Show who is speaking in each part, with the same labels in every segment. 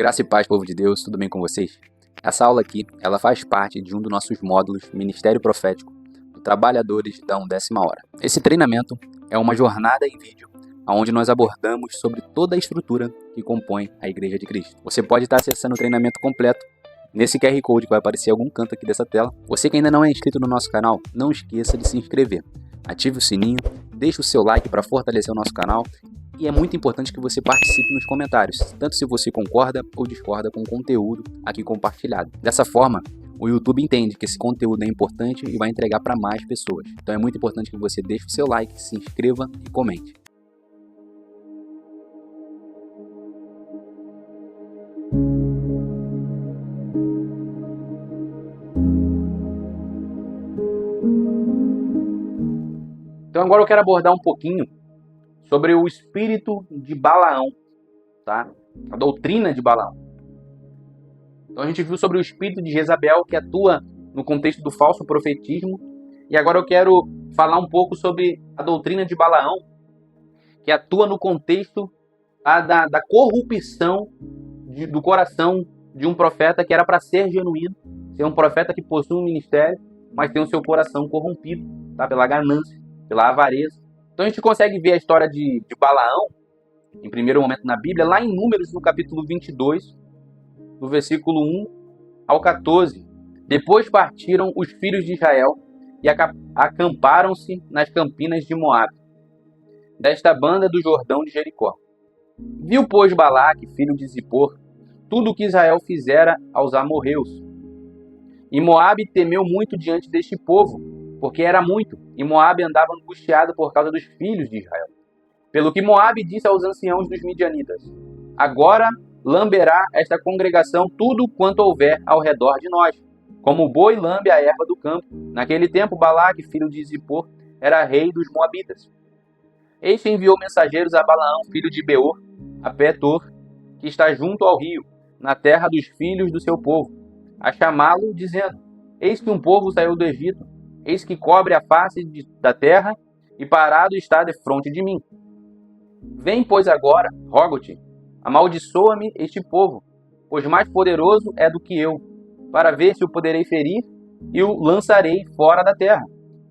Speaker 1: Graça e paz, povo de Deus, tudo bem com vocês? Essa aula aqui, ela faz parte de um dos nossos módulos Ministério Profético do Trabalhadores da 1ª Hora. Esse treinamento é uma jornada em vídeo, onde nós abordamos sobre toda a estrutura que compõe a Igreja de Cristo. Você pode estar acessando o treinamento completo nesse QR Code que vai aparecer em algum canto aqui dessa tela. Você que ainda não é inscrito no nosso canal, não esqueça de se inscrever. Ative o sininho, deixe o seu like para fortalecer o nosso canal. E é muito importante que você participe nos comentários, tanto se você concorda ou discorda com o conteúdo aqui compartilhado. Dessa forma, o YouTube entende que esse conteúdo é importante e vai entregar para mais pessoas. Então é muito importante que você deixe o seu like, se inscreva e comente. Então agora eu quero abordar um pouquinho sobre o espírito de Balaão, tá? A doutrina de Balaão. Então a gente viu sobre o espírito de Jezabel, que atua no contexto do falso profetismo, e agora eu quero falar um pouco sobre a doutrina de Balaão, que atua no contexto da corrupção do coração de um profeta que era para ser genuíno, ser um profeta que possui um ministério, mas tem o seu coração corrompido, tá? Pela ganância, pela avareza. Então a gente consegue ver a história de Balaão, em primeiro momento na Bíblia, lá em Números, no capítulo 22, do versículo 1 ao 14. Depois partiram os filhos de Israel e acamparam-se nas campinas de Moabe, desta banda do Jordão de Jericó. Viu, pois, Balaque, filho de Zippor, tudo o que Israel fizera aos amorreus. E Moabe temeu muito diante deste povo, porque era muito, e Moabe andava angustiado por causa dos filhos de Israel. Pelo que Moabe disse aos anciãos dos midianitas: agora lamberá esta congregação tudo quanto houver ao redor de nós, como o boi lambe a erva do campo. Naquele tempo, Balaque, filho de Zippor, era rei dos Moabitas. Este enviou mensageiros a Balaão, filho de Beor, a Petor, que está junto ao rio, na terra dos filhos do seu povo, a chamá-lo, dizendo: eis que um povo saiu do Egito, eis que cobre a face da terra, e parado está defronte de mim. Vem, pois, agora, rogo-te, amaldiçoa-me este povo, pois mais poderoso é do que eu, para ver se o poderei ferir, e o lançarei fora da terra.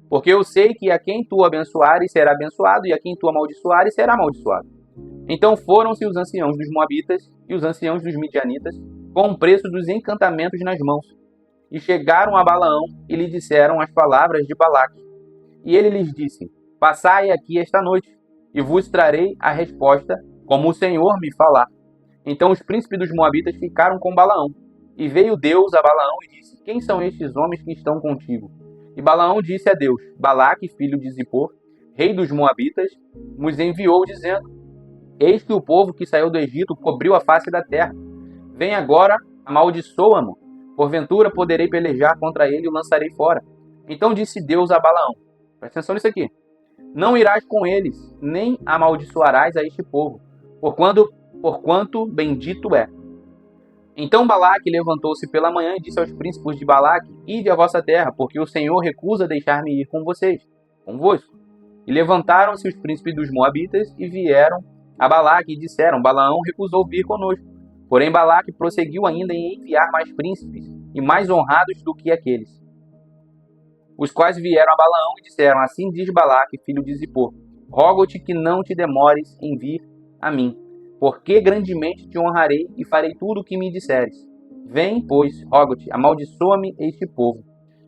Speaker 1: Porque eu sei que a quem tu abençoares será abençoado, e a quem tu amaldiçoares será amaldiçoado. Então foram-se os anciãos dos Moabitas e os anciãos dos Midianitas, com o preço dos encantamentos nas mãos, e chegaram a Balaão e lhe disseram as palavras de Balaque. E ele lhes disse: passai aqui esta noite, e vos trarei a resposta, como o Senhor me falar. Então os príncipes dos Moabitas ficaram com Balaão. E veio Deus a Balaão e disse: quem são estes homens que estão contigo? E Balaão disse a Deus: Balaque, filho de Zippor, rei dos Moabitas, nos enviou, dizendo: eis que o povo que saiu do Egito cobriu a face da terra. Vem agora, amaldiçoa-mo. Porventura poderei pelejar contra ele e o lançarei fora. Então disse Deus a Balaão: presta atenção nisso aqui. Não irás com eles, nem amaldiçoarás a este povo, porquanto bendito é. Então Balaque levantou-se pela manhã e disse aos príncipes de Balaque: ide à vossa terra, porque o Senhor recusa deixar-me ir com vocês, convosco. E levantaram-se os príncipes dos Moabitas e vieram a Balaque e disseram: Balaão recusou vir conosco. Porém Balaque prosseguiu ainda em enviar mais príncipes, e mais honrados do que aqueles, os quais vieram a Balaão e disseram: assim diz Balaque, filho de Zippor, rogo-te que não te demores em vir a mim, porque grandemente te honrarei e farei tudo o que me disseres. Vem, pois, rogo-te, amaldiçoa-me este povo.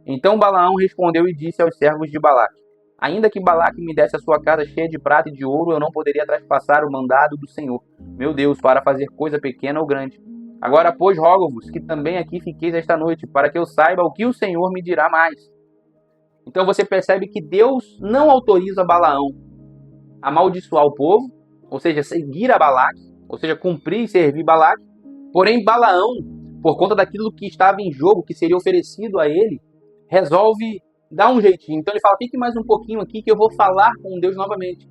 Speaker 1: Então Balaão respondeu e disse aos servos de Balaque: ainda que Balaque me desse a sua casa cheia de prata e de ouro, eu não poderia traspassar o mandado do Senhor, meu Deus, para fazer coisa pequena ou grande. Agora, pois, rogo-vos que também aqui fiqueis esta noite, para que eu saiba o que o Senhor me dirá mais. Então você percebe que Deus não autoriza Balaão a amaldiçoar o povo, ou seja, seguir a Balaque, ou seja, cumprir e servir Balaque. Porém, Balaão, por conta daquilo que estava em jogo, que seria oferecido a ele, resolve dar um jeitinho. Então ele fala: fique mais um pouquinho aqui que eu vou falar com Deus novamente.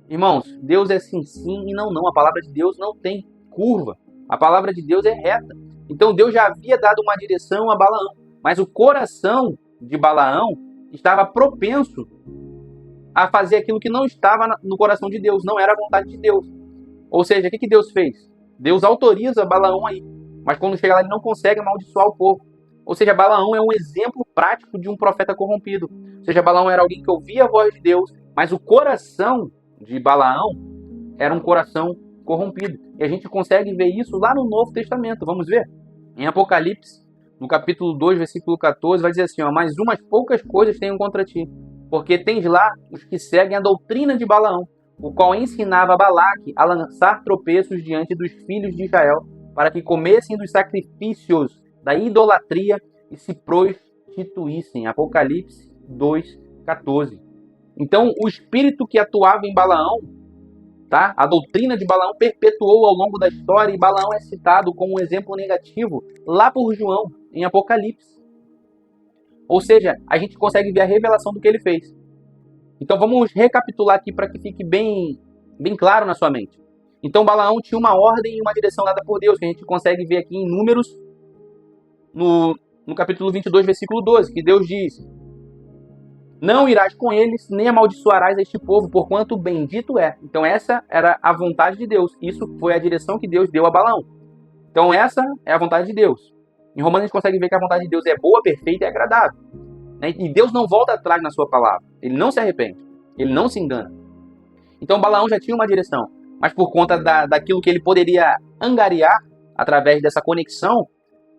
Speaker 1: Irmãos, Deus é sim, sim e não, não. A palavra de Deus não tem curva. A palavra de Deus é reta. Então Deus já havia dado uma direção a Balaão, mas o coração de Balaão estava propenso a fazer aquilo que não estava no coração de Deus, não era a vontade de Deus. Ou seja, o que Deus fez? Deus autoriza Balaão aí, mas quando chega lá ele não consegue amaldiçoar o povo. Ou seja, Balaão é um exemplo prático de um profeta corrompido. Ou seja, Balaão era alguém que ouvia a voz de Deus, mas o coração de Balaão era um coração corrompido. E a gente consegue ver isso lá no Novo Testamento. Vamos ver? Em Apocalipse, no capítulo 2, versículo 14, vai dizer assim, ó, mas umas poucas coisas tenho contra ti, porque tens lá os que seguem a doutrina de Balaão, o qual ensinava a Balaque a lançar tropeços diante dos filhos de Israel, para que comessem dos sacrifícios da idolatria e se prostituíssem. Apocalipse 2:14. Então, o espírito que atuava em Balaão, tá? A doutrina de Balaão perpetuou ao longo da história, e Balaão é citado como um exemplo negativo lá por João, em Apocalipse. Ou seja, a gente consegue ver a revelação do que ele fez. Então vamos recapitular aqui para que fique bem claro na sua mente. Então Balaão tinha uma ordem e uma direção dada por Deus, que a gente consegue ver aqui em Números, no capítulo 22, versículo 12, que Deus diz: não irás com eles, nem amaldiçoarás este povo, porquanto bendito é. Então essa era a vontade de Deus. Isso foi a direção que Deus deu a Balaão. Então essa é a vontade de Deus. Em Romanos a gente consegue ver que a vontade de Deus é boa, perfeita e agradável. E Deus não volta atrás na sua palavra. Ele não se arrepende. Ele não se engana. Então Balaão já tinha uma direção. Mas por conta daquilo que ele poderia angariar através dessa conexão,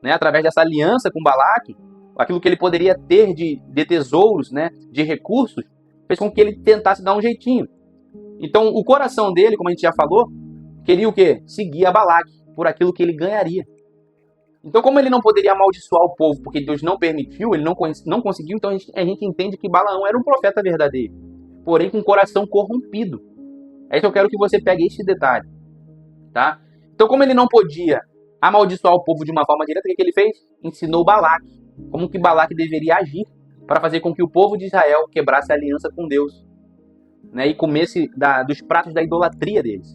Speaker 1: né, através dessa aliança com Balaque, aquilo que ele poderia ter de tesouros, né, de recursos, fez com que ele tentasse dar um jeitinho. Então o coração dele, como a gente já falou, queria o quê? Seguir a Balaque por aquilo que ele ganharia. Então, como ele não poderia amaldiçoar o povo porque Deus não permitiu, ele não conseguiu, então a gente entende que Balaão era um profeta verdadeiro, porém com um coração corrompido. É isso que eu quero que você pegue esse detalhe, tá? Então, como ele não podia amaldiçoar o povo de uma forma direta, o que ele fez? Ensinou Balaque como que Balaque deveria agir para fazer com que o povo de Israel quebrasse a aliança com Deus, né, e comesse dos pratos da idolatria deles.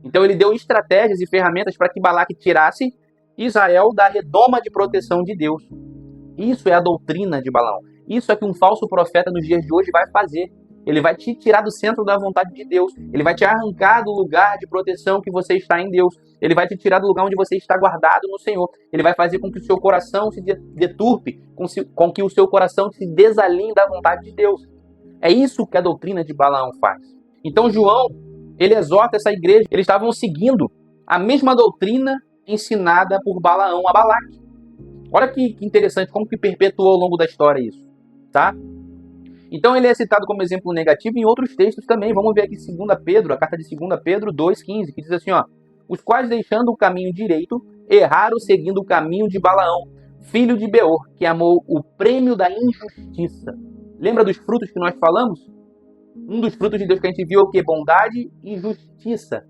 Speaker 1: Então, ele deu estratégias e ferramentas para que Balaque tirasse Israel da redoma de proteção de Deus. Isso é a doutrina de Balaão. Isso é que um falso profeta nos dias de hoje vai fazer. Ele vai te tirar do centro da vontade de Deus. Ele vai te arrancar do lugar de proteção que você está em Deus. Ele vai te tirar do lugar onde você está guardado no Senhor. Ele vai fazer com que o seu coração se deturpe, com que o seu coração se desalinhe da vontade de Deus. É isso que a doutrina de Balaão faz. Então João, ele exorta essa igreja. Eles estavam seguindo a mesma doutrina ensinada por Balaão a Balaque. Olha que interessante, como que perpetuou ao longo da história isso, tá? Então ele é citado como exemplo negativo em outros textos também. Vamos ver aqui 2 Pedro, a carta de 2 Pedro 2,15, que diz assim, ó: os quais, deixando o caminho direito, erraram seguindo o caminho de Balaão, filho de Beor, que amou o prêmio da injustiça. Lembra dos frutos que nós falamos? Um dos frutos de Deus que a gente viu é o quê? Bondade e justiça.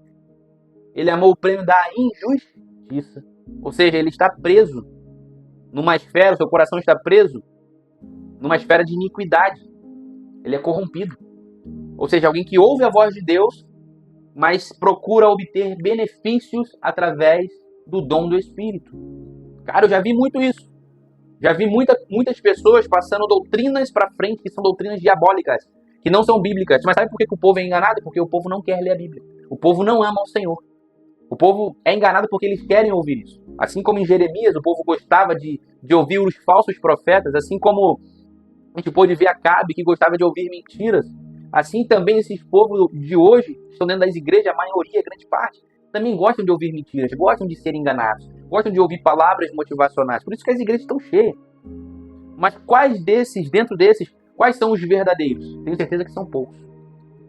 Speaker 1: Ele amou o prêmio da injustiça. Ou seja, ele está preso numa esfera, seu coração está preso numa esfera de iniquidade. Ele é corrompido. Ou seja, alguém que ouve a voz de Deus, mas procura obter benefícios através do dom do Espírito. Cara, eu já vi muito isso. Já vi muitas pessoas passando doutrinas para frente que são doutrinas diabólicas, que não são bíblicas. Mas sabe por que o povo é enganado? Porque o povo não quer ler a Bíblia. O povo não ama o Senhor. O povo é enganado porque eles querem ouvir isso. Assim como em Jeremias, o povo gostava de ouvir os falsos profetas, assim como a gente pôde ver Acabe, que gostava de ouvir mentiras. Assim também esses povos de hoje, que estão dentro das igrejas, a maioria, a grande parte, também gostam de ouvir mentiras, gostam de ser enganados, gostam de ouvir palavras motivacionais. Por isso que as igrejas estão cheias. Mas quais desses, dentro desses, quais são os verdadeiros? Tenho certeza que são poucos.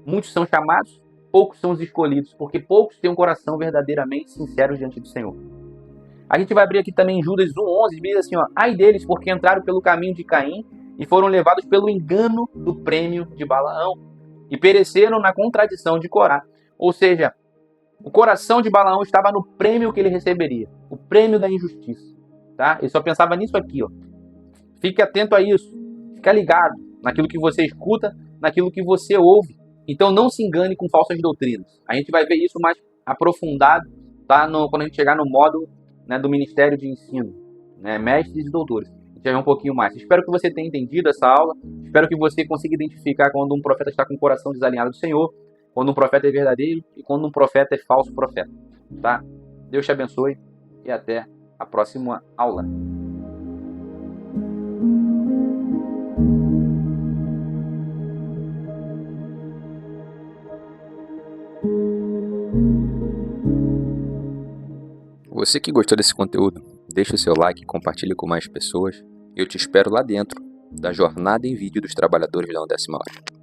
Speaker 1: Muitos são chamados, poucos são os escolhidos, porque poucos têm um coração verdadeiramente sincero diante do Senhor. A gente vai abrir aqui também Judas 1:11, diz assim, ó: ai deles, porque entraram pelo caminho de Caim e foram levados pelo engano do prêmio de Balaão e pereceram na contradição de Corá. Ou seja, o coração de Balaão estava no prêmio que ele receberia, o prêmio da injustiça, tá? Ele só pensava nisso aqui, ó. Fique atento a isso, fica ligado naquilo que você escuta, naquilo que você ouve. Então não se engane com falsas doutrinas. A gente vai ver isso mais aprofundado, tá? Quando a gente chegar no módulo, né, do Ministério de Ensino, né, mestres e doutores. A gente vai ver um pouquinho mais. Espero que você tenha entendido essa aula. Espero que você consiga identificar quando um profeta está com o coração desalinhado do Senhor, quando um profeta é verdadeiro e quando um profeta é falso profeta, tá? Deus te abençoe e até a próxima aula. Você que gostou desse conteúdo, deixe o seu like e compartilhe com mais pessoas. Eu te espero lá dentro da jornada em vídeo dos trabalhadores da 1ª hora.